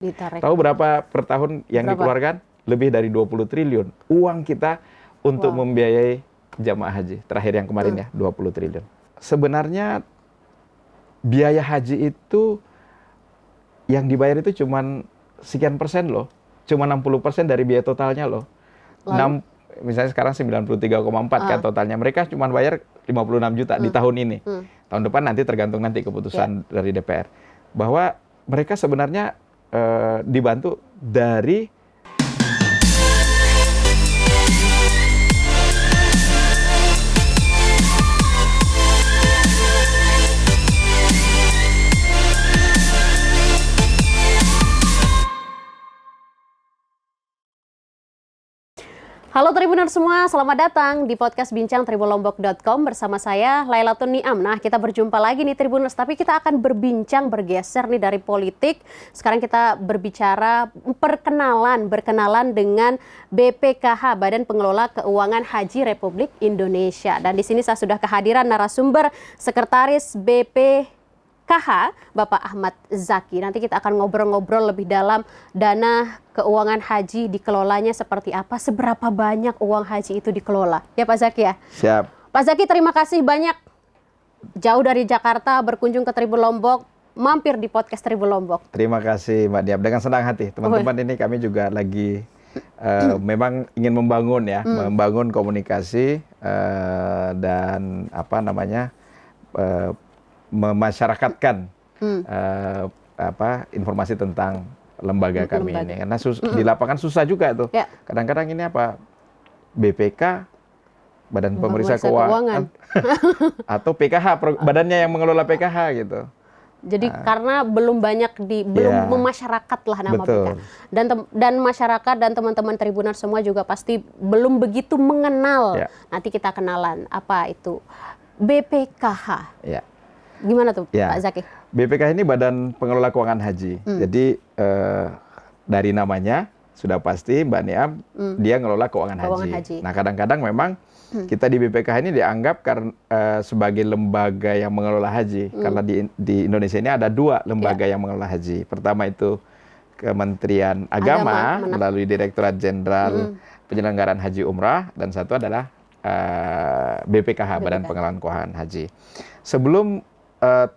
Ditarik. Tahu berapa per tahun yang dikeluarkan? Lebih dari 20 triliun. Uang kita untuk membiayai jamaah haji. Terakhir yang kemarin ya, 20 triliun. Sebenarnya biaya haji itu yang dibayar itu cuma sekian persen loh. Cuma 60% dari biaya totalnya loh. Misalnya sekarang 93,4 kan totalnya. Mereka cuma bayar 56 juta di tahun ini. Tahun depan nanti tergantung nanti keputusan dari DPR. Bahwa mereka sebenarnya dibantu dari Halo Tribuners semua, selamat datang di podcast Bincang Tribunlombok.com bersama saya Lailatun Niam. Nah, kita berjumpa lagi nih Tribuners, tapi kita akan bergeser nih dari politik. Sekarang kita berbicara berkenalan dengan BPKH, Badan Pengelola Keuangan Haji Republik Indonesia. Dan di sini saya sudah kehadiran narasumber Sekretaris BPKH, Bapak Ahmad Zaki. Nanti kita akan ngobrol-ngobrol lebih dalam dana keuangan haji dikelolanya seperti apa, seberapa banyak uang haji itu dikelola. Ya Pak Zaki ya? Siap. Pak Zaki, terima kasih banyak jauh dari Jakarta berkunjung ke Tribun Lombok, mampir di podcast Tribun Lombok. Terima kasih Mbak Diab, dengan senang hati. Teman-teman ini kami juga lagi memang ingin membangun ya, membangun komunikasi dan memasyarakatkan informasi tentang lembaga kami ini. Karena di lapangan susah juga tuh. Ya. Kadang-kadang ini BPK, Badan Pemeriksa Keuangan. Atau PKH, badannya yang mengelola PKH gitu. Jadi karena belum banyak belum memasyarakat lah nama PKH. Dan masyarakat dan teman-teman Tribuner semua juga pasti belum begitu mengenal. Nanti kita kenalan apa itu BPKH. Ya. Gimana tuh Pak Zaki? BPKH ini Badan Pengelola Keuangan Haji. Jadi dari namanya sudah pasti Mbak Niam dia ngelola keuangan haji. Nah kadang-kadang memang kita di BPKH ini dianggap sebagai lembaga yang mengelola haji. Karena di Indonesia ini ada dua lembaga yang mengelola haji. Pertama itu Kementerian Agama melalui Direktorat Jenderal Penyelenggaraan Haji Umrah, dan satu adalah BPKH, Badan Pengelola Keuangan Haji. Sebelum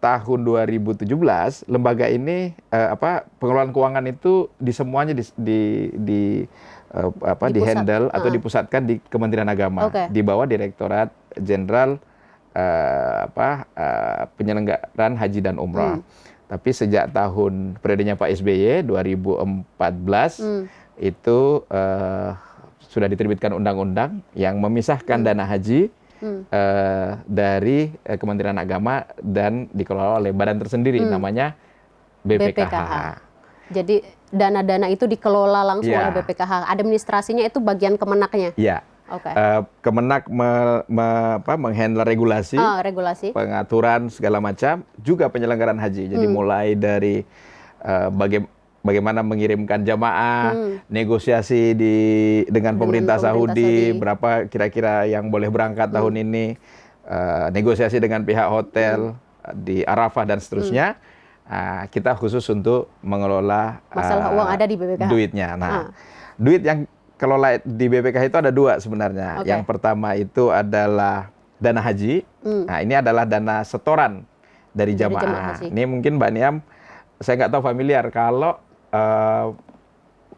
tahun 2017 lembaga ini pengelolaan keuangan itu semuanya di handle atau dipusatkan di Kementerian Agama di bawah Direktorat Jenderal Penyelenggaraan Haji dan Umrah. Tapi sejak tahun periodenya Pak SBY 2014 itu sudah diterbitkan undang-undang yang memisahkan dana haji dari Kementerian Agama dan dikelola oleh badan tersendiri namanya BPKH. Jadi dana-dana itu dikelola langsung oleh BPKH. Administrasinya itu bagian Kemenaknya. Iya. Kemenak menghandle regulasi, pengaturan segala macam, juga penyelenggaraan haji. Jadi mulai dari bagaimana mengirimkan jamaah, negosiasi dengan pemerintah Saudi, berapa kira-kira yang boleh berangkat tahun ini, negosiasi dengan pihak hotel di Arafah dan seterusnya. Kita khusus untuk mengelola masalah uang ada di BPKH. Duitnya. Nah, duit yang kelola di BPKH itu ada dua sebenarnya. Yang pertama itu adalah dana haji. Nah, ini adalah dana setoran dari jamaah. Ini mungkin Mbak Niam, saya nggak tahu familiar kalau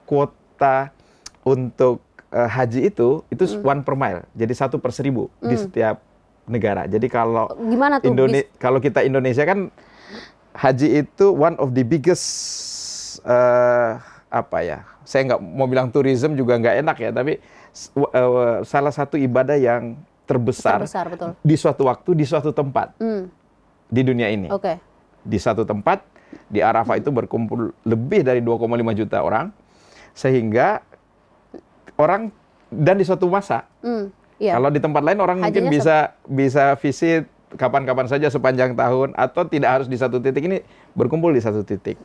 kuota untuk haji itu 1 per mile, jadi 1 per 1000 di setiap negara. Jadi kalau kalau kita Indonesia kan haji itu one of the biggest saya nggak mau bilang tourism juga nggak enak ya, tapi salah satu ibadah yang terbesar betul. Di suatu waktu, di suatu tempat di dunia ini. Di satu tempat di Arafah itu berkumpul lebih dari 2,5 juta orang, sehingga orang dan di suatu masa. Kalau di tempat lain orang mungkin bisa visit kapan-kapan saja sepanjang tahun, atau tidak harus di satu titik, ini berkumpul di satu titik.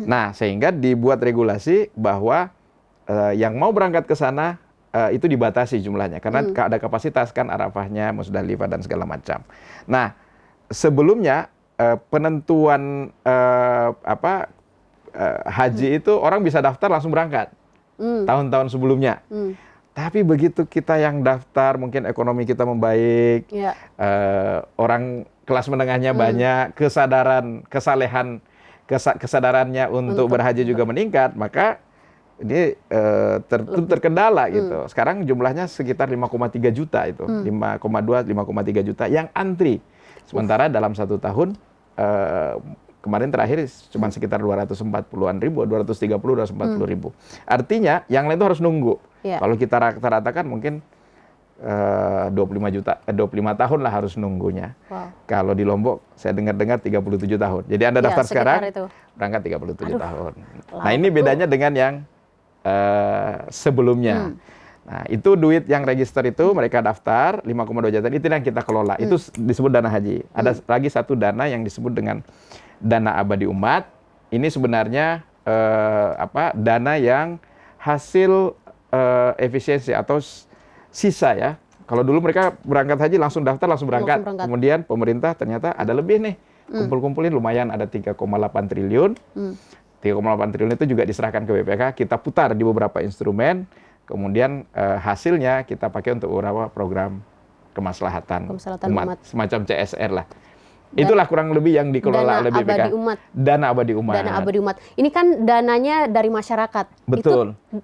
Nah, sehingga dibuat regulasi bahwa yang mau berangkat ke sana itu dibatasi jumlahnya, karena ada kapasitas kan Arafahnya, Musdalifah dan segala macam. Nah, sebelumnya penentuan haji itu orang bisa daftar langsung berangkat tahun-tahun sebelumnya. Tapi begitu kita yang daftar, mungkin ekonomi kita membaik, orang kelas menengahnya banyak, kesadarannya untuk berhaji juga meningkat, maka ini terkendala gitu. Sekarang jumlahnya sekitar 5,3 juta itu, 5,3 juta yang antri. Sementara dalam 1 tahun, kemarin terakhir cuma sekitar 240-an ribu, 240 ribu. Artinya yang lain itu harus nunggu. Kalau kita rata-ratakan mungkin 25 tahun lah harus nunggunya. Kalau di Lombok saya dengar-dengar 37 tahun. Jadi Anda daftar sekarang, berangkat 37 tahun. Nah ini bedanya dengan yang sebelumnya. Nah itu duit yang register itu mereka daftar 5,2 juta, itu yang kita kelola. Itu disebut dana haji. Ada lagi satu dana yang disebut dengan dana abadi umat. Ini sebenarnya dana yang hasil efisiensi atau sisa ya. Kalau dulu mereka berangkat haji langsung daftar, langsung berangkat. Kemudian pemerintah ternyata ada lebih nih. Kumpul-kumpulin lumayan, ada 3,8 triliun. 3,8 triliun itu juga diserahkan ke BPK, kita putar di beberapa instrumen. Kemudian hasilnya kita pakai untuk beberapa program kemaslahatan umat, semacam CSR lah. Itulah kurang lebih yang dikelola oleh BPK. Dana abadi umat. Dana abadi umat. Ini kan dananya dari masyarakat. Betul. Itu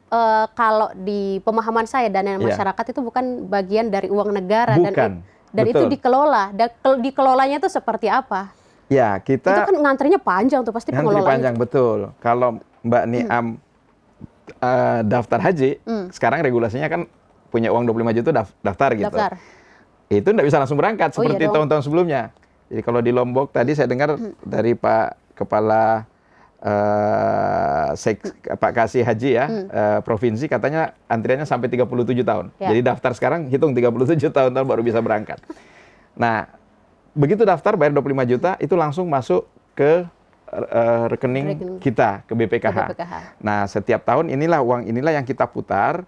kalau di pemahaman saya dana masyarakat itu bukan bagian dari uang negara. Bukan. Dan itu dikelola. Dan dikelolanya itu seperti apa? Ya, kita itu kan ngantrinya panjang tuh pasti pengelolanya. Ngantri panjang, betul. Kalau Mbak Niam daftar haji, sekarang regulasinya kan punya uang 25 juta daftar gitu. Itu nggak bisa langsung berangkat seperti tahun-tahun sebelumnya. Jadi kalau di Lombok tadi saya dengar dari Pak Kepala Pak Kasih Haji ya, provinsi katanya antriannya sampai 37 tahun. Jadi daftar sekarang hitung 37 tahun baru bisa berangkat. Nah, begitu daftar bayar 25 juta itu langsung masuk ke rekening kita, ke BPKH. Nah, setiap tahun uang inilah yang kita putar,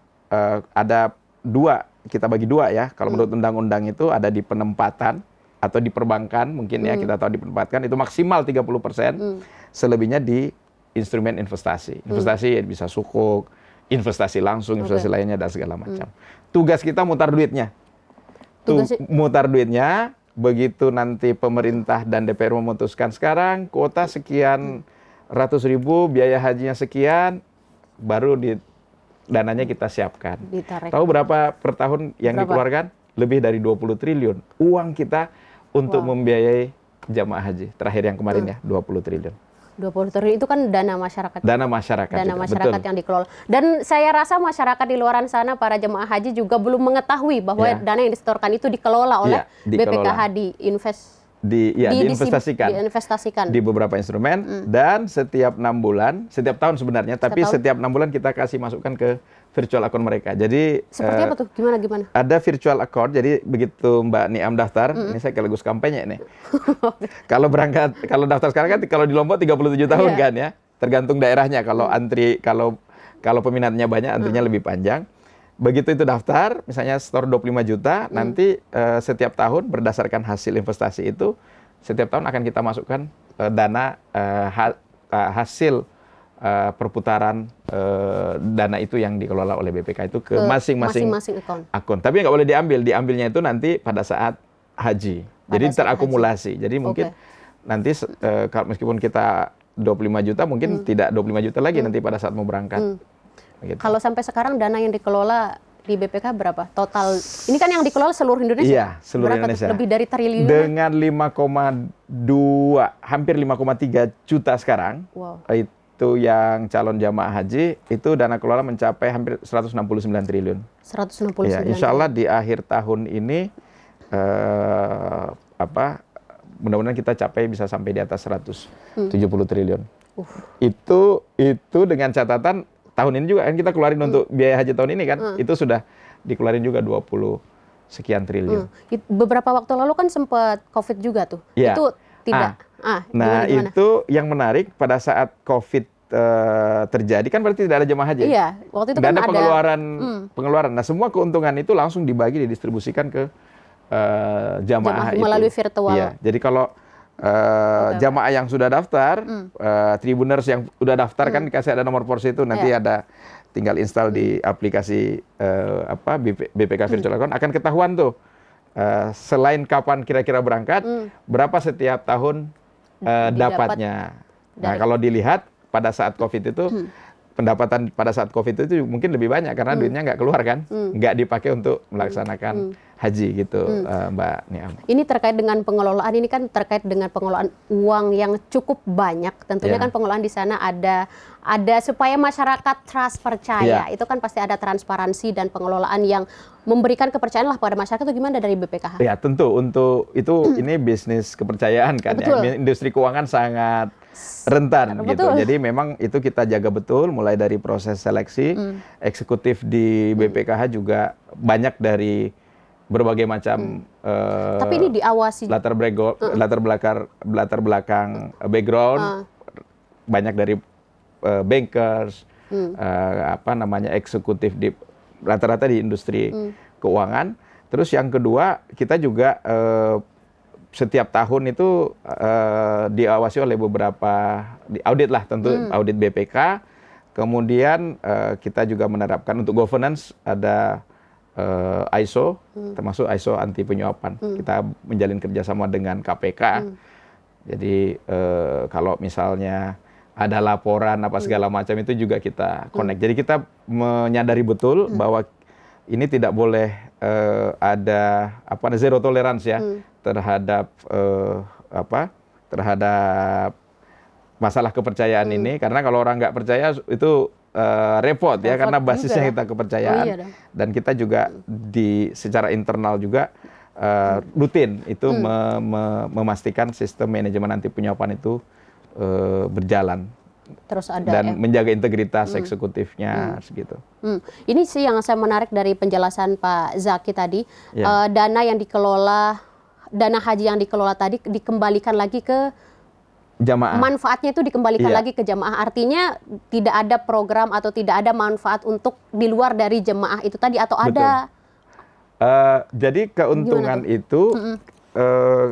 ada dua, kita bagi dua ya. Kalau menurut undang-undang itu ada di penempatan atau di perbankan, mungkin ya kita tahu di penempatan itu maksimal 30%, selebihnya di instrumen investasi. Investasi bisa sukuk, investasi langsung, investasi lainnya dan segala macam. Tugas kita mutar duitnya. Mutar duitnya, begitu nanti pemerintah dan DPR memutuskan sekarang kuota sekian ratus ribu, biaya hajinya sekian, baru dananya kita siapkan. Tahu berapa per tahun yang dikeluarkan? Lebih dari 20 triliun. Uang kita untuk membiayai jamaah haji. Terakhir yang kemarin ya, 20 triliun. 20 triliun itu kan dana masyarakat. Dana masyarakat. Dana masyarakat yang dikelola. Dan saya rasa masyarakat di luar sana, para jemaah haji juga belum mengetahui bahwa dana yang disetorkan itu dikelola oleh BPKH diinvestasikan di beberapa instrumen dan setiap 6 bulan, setiap tahun sebenarnya, tapi setiap 6 bulan kita kasih masukkan ke virtual account mereka. Jadi seperti apa tuh? Gimana? Ada virtual account. Jadi begitu Mbak Niam daftar, ini saya sekaligus kampanye nih. Kalau daftar sekarang kan kalau di Lombok 37 tahun kan ya. Tergantung daerahnya. Kalau kalau peminatnya banyak, antrinya lebih panjang. Begitu itu daftar, misalnya store 25 juta, nanti setiap tahun berdasarkan hasil investasi itu, setiap tahun akan kita masukkan dana hasil perputaran dana itu yang dikelola oleh BPK itu ke masing-masing akun. Tapi nggak boleh diambilnya itu nanti pada saat haji. Jadi terakumulasi. Jadi mungkin nanti meskipun kita 25 juta, mungkin tidak 25 juta lagi nanti pada saat mau berangkat. Gitu. Kalau sampai sekarang dana yang dikelola di BPK berapa? Total, ini kan yang dikelola seluruh Indonesia? Iya, seluruh Indonesia. Lebih dari triliun? Dengan 5,2, hampir 5,3 juta sekarang. Itu yang calon jamaah haji, itu dana kelola mencapai hampir 169 triliun. 169 ya, insya Allah di akhir tahun ini, mudah-mudahan kita capai bisa sampai di atas 170 triliun. Itu dengan catatan tahun ini juga kan kita keluarin untuk biaya haji tahun ini kan, itu sudah dikeluarin juga 20 sekian triliun. Beberapa waktu lalu kan sempat COVID juga tuh. Ya. Itu tidak. Nah, gimana? Itu yang menarik pada saat COVID terjadi kan berarti tidak ada jemaah haji. Iya, waktu itu kan ada pengeluaran. Nah, semua keuntungan itu langsung dibagi, didistribusikan ke jamaah itu melalui virtual. Iya. Jadi kalau jamaah yang sudah daftar, Tribuners yang sudah daftar kan dikasih ada nomor porsi itu, nanti ada tinggal install di aplikasi BPK Virtual Account, akan ketahuan tuh selain kapan kira-kira berangkat, berapa setiap tahun dapatnya. Nah, kalau dilihat pada saat COVID itu, pendapatan pada saat COVID itu mungkin lebih banyak karena duitnya nggak keluar kan, nggak dipakai untuk melaksanakan haji gitu, Mbak Niam. Ini terkait dengan pengelolaan, ini kan terkait dengan pengelolaan uang yang cukup banyak. Tentunya kan pengelolaan di sana ada supaya masyarakat trust, percaya. Itu kan pasti ada transparansi dan pengelolaan yang memberikan kepercayaan lah pada masyarakat. Itu gimana dari BPKH? Ya tentu untuk itu ini bisnis kepercayaan kan ya. Industri keuangan sangat rentan gitu. Jadi memang itu kita jaga betul mulai dari proses seleksi, eksekutif di BPKH juga banyak dari berbagai macam tapi ini diawasi latar belakang background, banyak dari bankers, eksekutif di rata-rata di industri keuangan. Terus yang kedua kita juga setiap tahun itu diawasi oleh beberapa audit lah, tentu audit BPK. Kemudian kita juga menerapkan untuk governance ada ISO, termasuk ISO anti penyuapan. Kita menjalin kerjasama dengan KPK. Jadi kalau misalnya ada laporan apa segala macam itu juga kita connect. Jadi kita menyadari betul bahwa ini tidak boleh ada zero tolerance ya terhadap terhadap masalah kepercayaan ini, karena kalau orang nggak percaya itu repot ya, karena basisnya kita kepercayaan. Dan kita juga secara internal juga rutin itu memastikan sistem manajemen anti penyuapan itu berjalan. Terus ada dan menjaga integritas eksekutifnya segitu. Ini sih yang saya menarik dari penjelasan Pak Zaki tadi, dana yang dikelola, dana haji yang dikelola tadi dikembalikan lagi ke jamaah. Manfaatnya itu dikembalikan lagi ke jamaah. Artinya tidak ada program atau tidak ada manfaat untuk di luar dari jemaah itu tadi, atau ada? Jadi keuntungan itu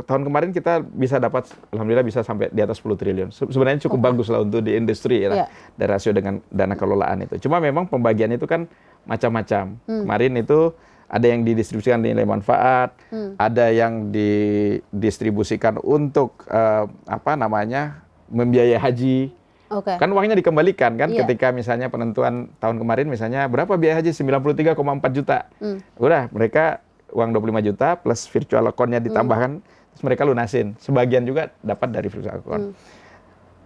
tahun kemarin kita bisa dapat, alhamdulillah bisa sampai di atas 10 triliun. Sebenarnya cukup bagus lah untuk di industri ya, dari rasio dengan dana kelolaan itu. Cuma memang pembagian itu kan macam-macam. Kemarin itu ada yang didistribusikan nilai manfaat, ada yang didistribusikan untuk membiayai haji. Kan uangnya dikembalikan kan, ketika misalnya penentuan tahun kemarin misalnya berapa biaya haji 93,4 juta. Udah mereka uang 25 juta plus virtual account-nya ditambahkan, terus mereka lunasin. Sebagian juga dapat dari virtual account.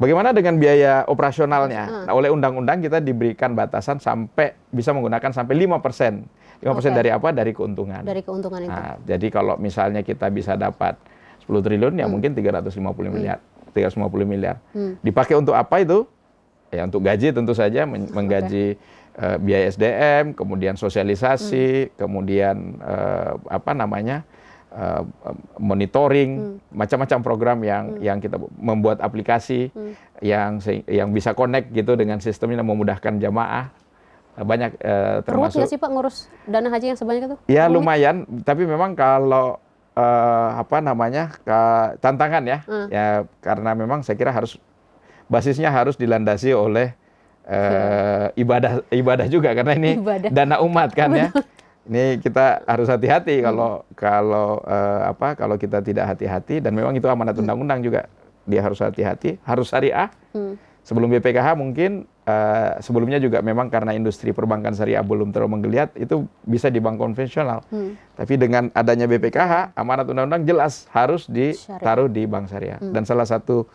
Bagaimana dengan biaya operasionalnya? Nah, oleh undang-undang kita diberikan batasan sampai bisa menggunakan sampai 5%. 5% dari apa? Dari keuntungan. Dari keuntungan itu. Nah, jadi kalau misalnya kita bisa dapat 10 triliun ya mungkin 350 miliar. Dipakai untuk apa itu? Ya untuk gaji tentu saja, menggaji biaya SDM, kemudian sosialisasi, kemudian monitoring, macam-macam program yang kita membuat aplikasi yang bisa connect gitu dengan sistem yang memudahkan jamaah. Banyak termasuk. Rumit nggak sih Pak ngurus dana haji yang sebanyak itu? Ya lumayan, tapi memang kalau tantangan ya karena memang saya kira basisnya harus dilandasi oleh ibadah juga, karena ini dana umat kan ya. Ini kita harus hati-hati kalau kita tidak hati-hati, dan memang itu amanat undang-undang juga, dia harus hati-hati, harus syariah. Sebelum BPKH mungkin sebelumnya juga memang karena industri perbankan syariah belum terlalu menggeliat, itu bisa di bank konvensional. Tapi dengan adanya BPKH, amanat undang-undang jelas harus ditaruh di bank syariah. Dan salah satu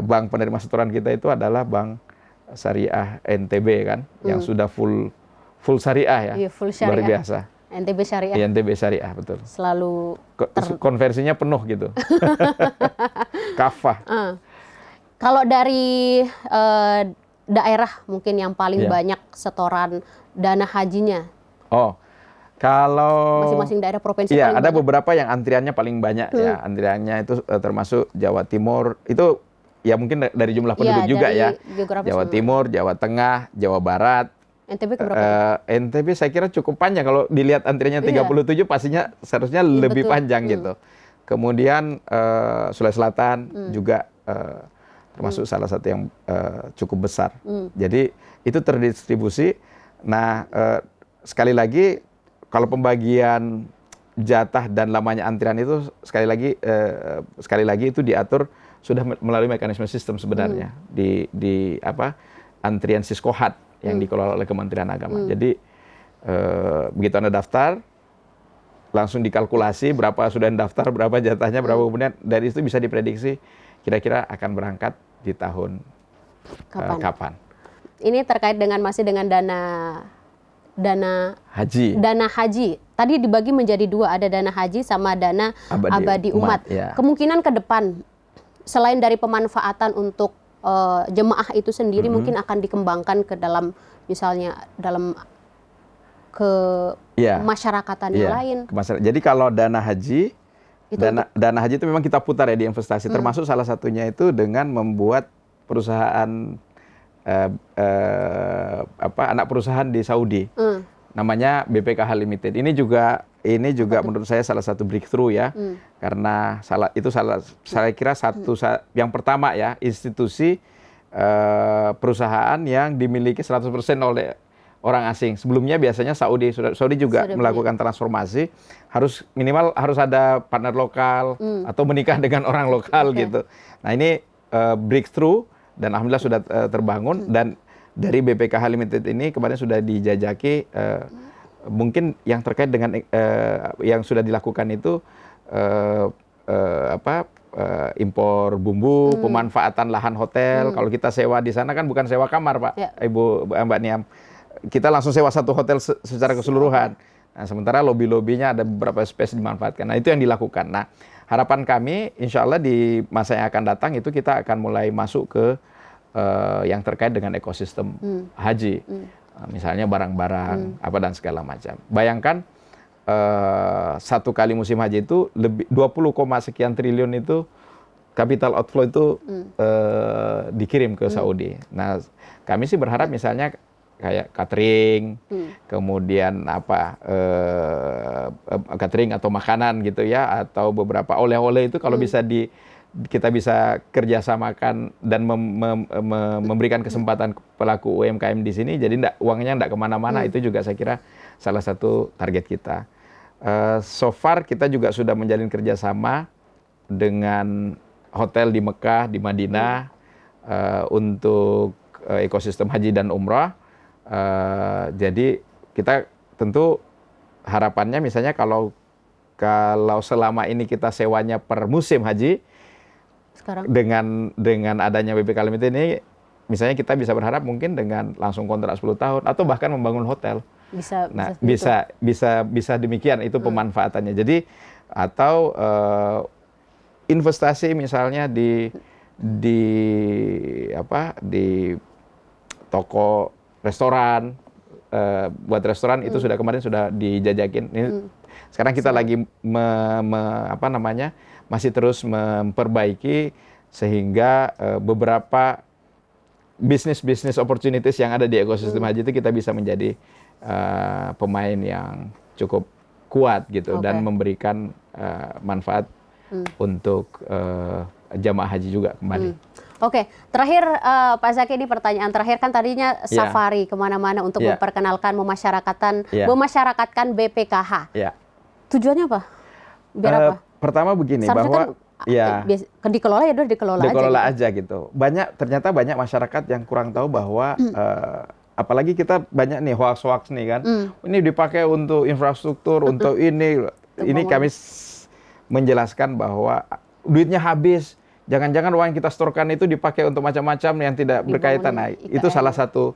bank penerima setoran kita itu adalah Bank Syariah NTB kan, yang sudah full syariah ya, full syariah. Luar biasa. NTB Syariah. Ya, NTB Syariah, betul. Selalu konversinya penuh gitu. Kafah. Kalau dari daerah mungkin yang paling banyak setoran dana hajinya? Kalau masing-masing daerah provinsi. Iya, ada beberapa yang antriannya paling banyak ya. Antriannya itu termasuk Jawa Timur. Itu ya mungkin dari jumlah penduduk juga ya. Jawa Timur, Jawa Tengah, Jawa Barat. NTB keberapa? NTB saya kira cukup panjang. Kalau dilihat antriannya 37 pastinya seharusnya lebih panjang gitu. kemudian Sulawesi Selatan juga termasuk salah satu yang cukup besar. Jadi itu terdistribusi. Nah, sekali lagi kalau pembagian jatah dan lamanya antrian itu sekali lagi itu diatur sudah melalui mekanisme sistem sebenarnya di antrian Siskohat yang dikelola oleh Kementerian Agama. Jadi begitu Anda daftar, langsung dikalkulasi berapa sudah daftar, berapa jatahnya, berapa kemudian dari itu bisa diprediksi kira-kira akan berangkat di tahun kapan. Ini terkait dengan masih dengan dana haji. Tadi dibagi menjadi dua, ada dana haji sama dana abadi umat. Ya. Kemungkinan ke depan selain dari pemanfaatan untuk jemaah itu sendiri mungkin akan dikembangkan ke dalam misalnya dalam masyarakatan yang lain. Jadi kalau dana haji dana haji itu memang kita putar ya di investasi, termasuk salah satunya itu dengan membuat perusahaan anak perusahaan di Saudi. Namanya BPKH Limited. Ini juga menurut saya salah satu breakthrough ya. Karena saya kira yang pertama ya, institusi perusahaan yang dimiliki 100% oleh orang asing. Sebelumnya biasanya Saudi juga melakukan transformasi, minimal harus ada partner lokal atau menikah dengan orang lokal gitu. Nah, ini breakthrough dan alhamdulillah sudah terbangun, dan dari BPKH Limited ini kemarin sudah dijajaki mungkin yang terkait dengan yang sudah dilakukan itu impor bumbu, pemanfaatan lahan hotel. Kalau kita sewa di sana kan bukan sewa kamar, Pak, Mbak Niam. Kita langsung sewa satu hotel secara keseluruhan. Nah, sementara lobby-lobbynya ada beberapa space dimanfaatkan. Nah, itu yang dilakukan. Nah, harapan kami insya Allah di masa yang akan datang itu kita akan mulai masuk ke yang terkait dengan ekosistem haji. Misalnya barang-barang dan segala macam. Bayangkan satu kali musim haji itu lebih 20, sekian triliun itu capital outflow itu dikirim ke Saudi. Nah, kami sih berharap misalnya kayak catering, kemudian catering atau makanan gitu ya, atau beberapa oleh-oleh itu kalau bisa kita bisa kerjasamakan dan memberikan kesempatan pelaku UMKM di sini, jadi uangnya nggak kemana-mana. Itu juga saya kira salah satu target kita. So far kita juga sudah menjalin kerjasama dengan hotel di Mekah, di Madinah untuk ekosistem haji dan umrah. Jadi kita tentu harapannya misalnya kalau selama ini kita sewanya per musim haji, sekarang dengan adanya BPKH Limited ini, misalnya kita bisa berharap mungkin dengan langsung kontrak 10 tahun atau bahkan membangun hotel. Bisa demikian itu pemanfaatannya. Jadi atau investasi misalnya di toko restoran, buat restoran itu kemarin sudah dijajakin. Ini sekarang kita lagi masih terus memperbaiki sehingga beberapa bisnis opportunities yang ada di ekosistem haji itu kita bisa menjadi pemain yang cukup kuat gitu dan memberikan manfaat untuk jamaah haji juga kembali. Oke, terakhir Pak Zaki, ini pertanyaan terakhir, kan tadinya safari kemana-mana untuk memperkenalkan, memasyarakatkan BPKH. Tujuannya apa? Biar apa? Pertama begini, seharusnya kan dikelola ya, dikelola aja gitu. Ternyata banyak masyarakat yang kurang tahu bahwa apalagi kita banyak nih hoax nih kan. Ini dipakai untuk infrastruktur, untuk ini. Ini kami menjelaskan bahwa duitnya habis. Jangan-jangan uang yang kita setorkan itu dipakai untuk macam-macam yang tidak berkaitan. Nah, itu salah satu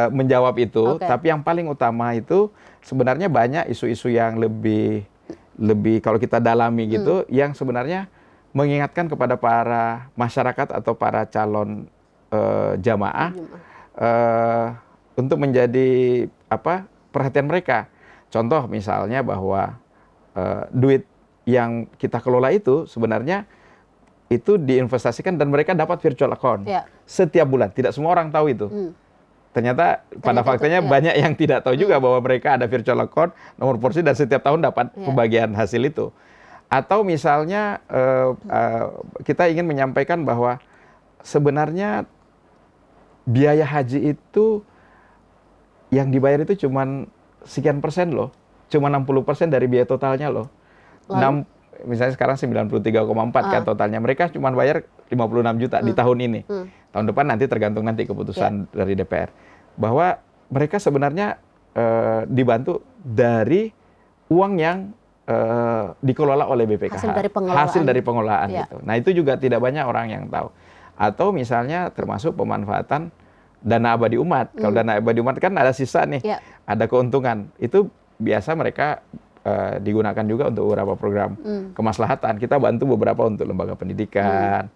menjawab itu. Tapi yang paling utama itu sebenarnya banyak isu-isu yang lebih kalau kita dalami gitu, yang sebenarnya mengingatkan kepada para masyarakat atau para calon jamaah untuk menjadi perhatian mereka. Contoh misalnya bahwa duit yang kita kelola itu sebenarnya itu diinvestasikan dan mereka dapat virtual account setiap bulan. Tidak semua orang tahu itu. Ternyata pada faktanya banyak yang tidak tahu juga bahwa mereka ada virtual account, nomor porsi, dan setiap tahun dapat pembagian hasil itu. Atau misalnya kita ingin menyampaikan bahwa sebenarnya biaya haji itu yang dibayar itu cuma sekian persen loh, cuma 60% dari biaya totalnya loh. Misalnya sekarang 93,4 kan totalnya, mereka cuma bayar 56 juta di tahun ini. Tahun depan nanti tergantung nanti keputusan dari DPR. Bahwa mereka sebenarnya dibantu dari uang yang dikelola oleh BPKH. Hasil dari pengelolaan gitu. Nah, itu juga tidak banyak orang yang tahu. Atau misalnya termasuk pemanfaatan dana abadi umat. Kalau dana abadi umat kan ada sisa nih, ada keuntungan. Itu biasa mereka digunakan juga untuk beberapa program kemaslahatan. Kita bantu beberapa untuk lembaga pendidikan,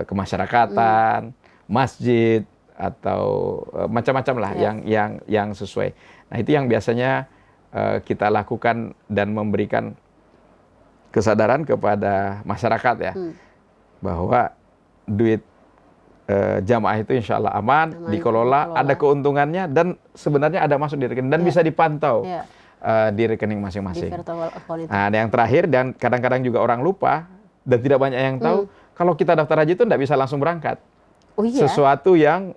kemasyarakatan, masjid, atau macam-macam lah yang sesuai. Nah, itu yang biasanya kita lakukan dan memberikan kesadaran kepada masyarakat ya, bahwa duit jamaah itu insya Allah aman, dikelola, ada keuntungannya, dan sebenarnya ada masuk di rekening dan bisa dipantau di rekening masing-masing. Nah, yang terakhir, dan kadang-kadang juga orang lupa dan tidak banyak yang tahu, kalau kita daftar haji itu tidak bisa langsung berangkat. Oh, iya? Sesuatu yang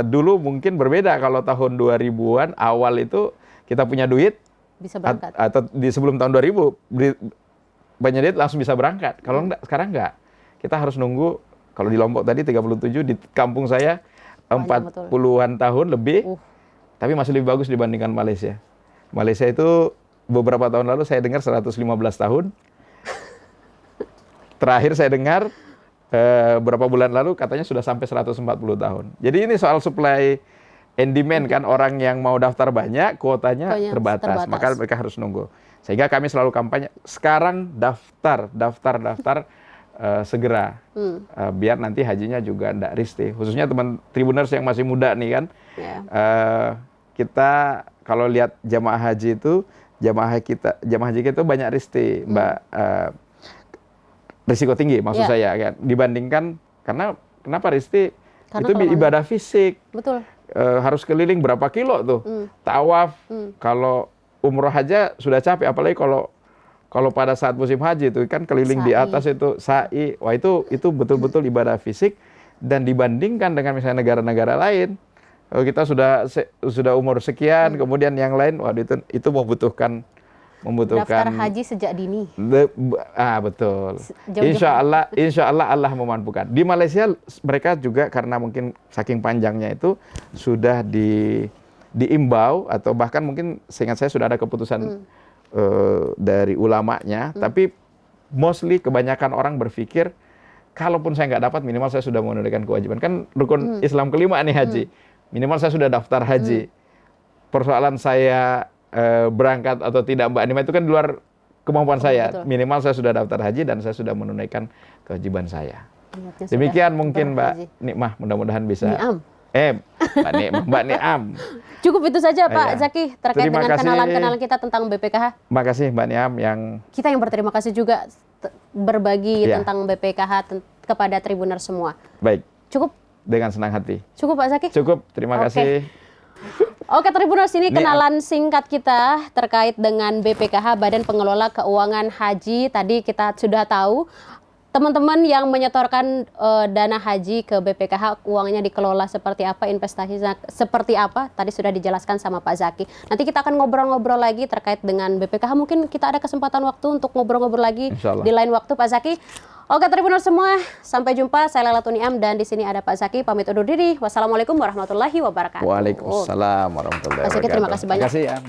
dulu mungkin berbeda. Kalau tahun 2000-an awal itu kita punya duit, bisa berangkat. Atau di sebelum tahun 2000 banyak duit langsung bisa berangkat. Kalau enggak, sekarang enggak. Kita harus nunggu. Kalau di Lombok tadi 37, di kampung saya 40-an tahun lebih. Tapi masih lebih bagus dibandingkan Malaysia. Malaysia itu beberapa tahun lalu saya dengar 115 tahun. Terakhir saya dengar beberapa bulan lalu katanya sudah sampai 140 tahun. Jadi ini soal supply and demand kan, orang yang mau daftar banyak, kuotanya terbatas. Maka mereka harus nunggu. Sehingga kami selalu kampanye, sekarang daftar segera. Biar nanti hajinya juga enggak risih. Khususnya teman Tribuners yang masih muda nih kan. Kita kalau lihat jamaah haji itu, jamaah haji kita itu banyak risih, Mbak. Risiko tinggi maksud saya kan, dibandingkan, karena kenapa risih? Itu ibadah fisik. Betul. Harus keliling berapa kilo tuh, tawaf. Kalau umroh aja sudah capek, apalagi kalau pada saat musim haji itu kan keliling di atas itu sa'i. Wah, itu betul-betul ibadah fisik. Dan dibandingkan dengan misalnya negara-negara lain, kalau kita sudah umur sekian, kemudian yang lain, waduh itu membutuhkan daftar haji sejak dini. Betul. Insya Allah Allah memampukan. Di Malaysia mereka juga karena mungkin saking panjangnya itu sudah diimbau, atau bahkan mungkin seingat saya sudah ada keputusan dari ulamanya. Tapi mostly kebanyakan orang berpikir, kalaupun saya nggak dapat, minimal saya sudah menunaikan kewajiban. Kan rukun Islam kelima nih haji. Minimal saya sudah daftar haji. Persoalan saya berangkat atau tidak, Mbak Nima, itu kan di luar kemampuan saya. Betul. Minimal saya sudah daftar haji dan saya sudah menunaikan kewajiban saya. Demikian mungkin Mbak Nikmah, mudah-mudahan bisa. Mbak Niam. Cukup itu saja Pak Zaki terkait dengan kenalan-kenalan kita tentang BPKH. Terima kasih Mbak Niam kita yang berterima kasih juga berbagi tentang BPKH kepada Tribuner semua. Baik. Cukup. Dengan senang hati. Cukup Pak Zaki? Cukup, terima kasih. Oke Tribuners, ini kenalan singkat kita terkait dengan BPKH, Badan Pengelola Keuangan Haji. Tadi kita sudah tahu teman-teman yang menyetorkan dana haji ke BPKH, uangnya dikelola seperti apa, investasinya seperti apa, tadi sudah dijelaskan sama Pak Zaki. Nanti kita akan ngobrol-ngobrol lagi terkait dengan BPKH, mungkin kita ada kesempatan waktu untuk ngobrol-ngobrol lagi di lain waktu Pak Zaki. Oke Tribuners semua, sampai jumpa. Saya Lailatul Niam dan di sini ada Pak Zaki, pamit undur diri. Wassalamualaikum warahmatullahi wabarakatuh. Waalaikumsalam warahmatullahi wabarakatuh. Pak Zaki, terima kasih banyak. Terima kasih ya.